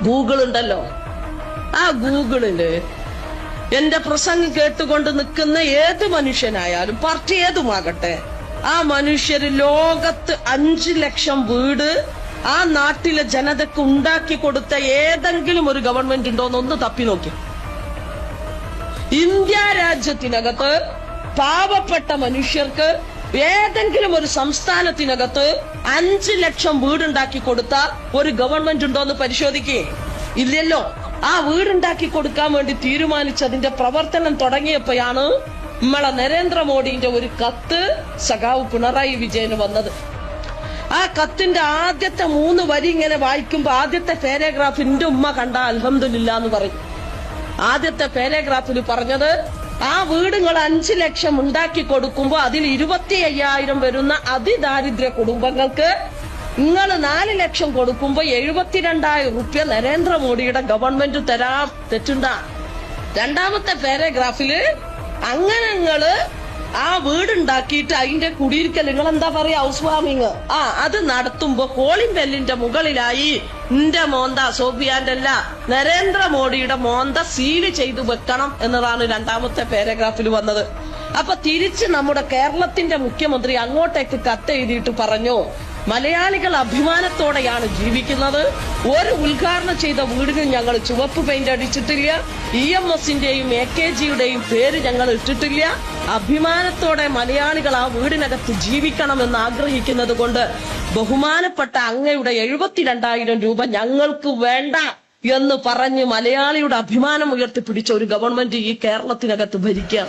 Google ഉണ്ടല്ലോ, ആ ഗൂഗിളില് എന്റെ പ്രസംഗം കേട്ടുകൊണ്ട് നിൽക്കുന്ന ഏത് മനുഷ്യനായാലും പാർട്ടി ഏതുമാകട്ടെ, ആ മനുഷ്യര് ലോകത്ത് 5 ലക്ഷം വീട് ആ നാട്ടിലെ ജനതക്ക് ഉണ്ടാക്കി കൊടുത്ത ഏതെങ്കിലും ഒരു ഗവൺമെന്റ് ഉണ്ടോന്നൊന്ന് തപ്പി നോക്കി. ഇന്ത്യ രാജ്യത്തിനകത്ത് പാവപ്പെട്ട മനുഷ്യർക്ക് ഏതെങ്കിലും ഒരു സംസ്ഥാനത്തിനകത്ത് 5 ലക്ഷം വീടുണ്ടാക്കി കൊടുത്ത ഒരു ഗവൺമെന്റ് ഉണ്ടോന്ന് പരിശോധിക്കേ. ഇല്ലല്ലോ. ആ വീടുണ്ടാക്കി കൊടുക്കാൻ വേണ്ടി തീരുമാനിച്ചതിന്റെ പ്രവർത്തനം തുടങ്ങിയപ്പോഴാണ് നമ്മളെ നരേന്ദ്രമോദിന്റെ ഒരു കത്ത് സഖാവ് പിണറായി വിജയന് വന്നത്. ആ കത്തിന്റെ ആദ്യത്തെ 3 വരി ഇങ്ങനെ വായിക്കുമ്പോ ആദ്യത്തെ പാരഗ്രാഫ് എന്റെ ഉമ്മ കണ്ട അൽഹംദുലില്ലാ എന്ന് പറയും. ആദ്യത്തെ പാരഗ്രാഫിൽ പറഞ്ഞത്, ആ വീടുകൾ 5 ലക്ഷം ഉണ്ടാക്കി കൊടുക്കുമ്പോ അതിൽ 25,000 വരുന്ന അതിദാരിദ്ര്യ കുടുംബങ്ങൾക്ക് നിങ്ങൾ 4 ലക്ഷം കൊടുക്കുമ്പോ 72,000 റുപ്യ നരേന്ദ്രമോദിയുടെ ഗവൺമെന്റ് തരാം. തെറ്റുണ്ടാ? രണ്ടാമത്തെ പാരഗ്രാഫില് അങ്ങനെ നിങ്ങള് ആ വീടുണ്ടാക്കിയിട്ട് അതിന്റെ കുടിയിരിക്കൽ നിങ്ങൾ എന്താ പറയാ, ഹൗസ് വാമിങ്, അത് നടത്തുമ്പോ കോളിംഗ് ബെല്ലിന്റെ മുകളിലായി നിന്റെ മോന്ത സോഫിയാന്റെ അല്ല നരേന്ദ്രമോദിയുടെ മോന്ത സീല് ചെയ്തു വെക്കണം എന്നതാണ് രണ്ടാമത്തെ പാരഗ്രാഫിൽ വന്നത്. അപ്പൊ തിരിച്ച് നമ്മുടെ കേരളത്തിന്റെ മുഖ്യമന്ത്രി അങ്ങോട്ടേക്ക് കത്തെഴുതിയിട്ട് പറഞ്ഞു, മലയാളികൾ അഭിമാനത്തോടെയാണ് ജീവിക്കുന്നത്. ഒരു ഉദ്ഘാടനം ചെയ്ത വീടിന് ഞങ്ങൾ ചുവപ്പ് പെയിന്റ് അടിച്ചിട്ടില്ല. EMSന്റെയും AKGയുടെയും പേര് ഞങ്ങൾ ഇട്ടിട്ടില്ല. അഭിമാനത്തോടെ മലയാളികൾ ആ വീടിനകത്ത് ജീവിക്കണമെന്ന് ആഗ്രഹിക്കുന്നത് കൊണ്ട് ബഹുമാനപ്പെട്ട അങ്ങയുടെ 72,000 രൂപ ഞങ്ങൾക്ക് വേണ്ട എന്ന് പറഞ്ഞ് മലയാളിയുടെ അഭിമാനം ഉയർത്തിപ്പിടിച്ച ഒരു ഗവൺമെന്റ് ഈ കേരളത്തിനകത്ത് ഭരിക്കുക.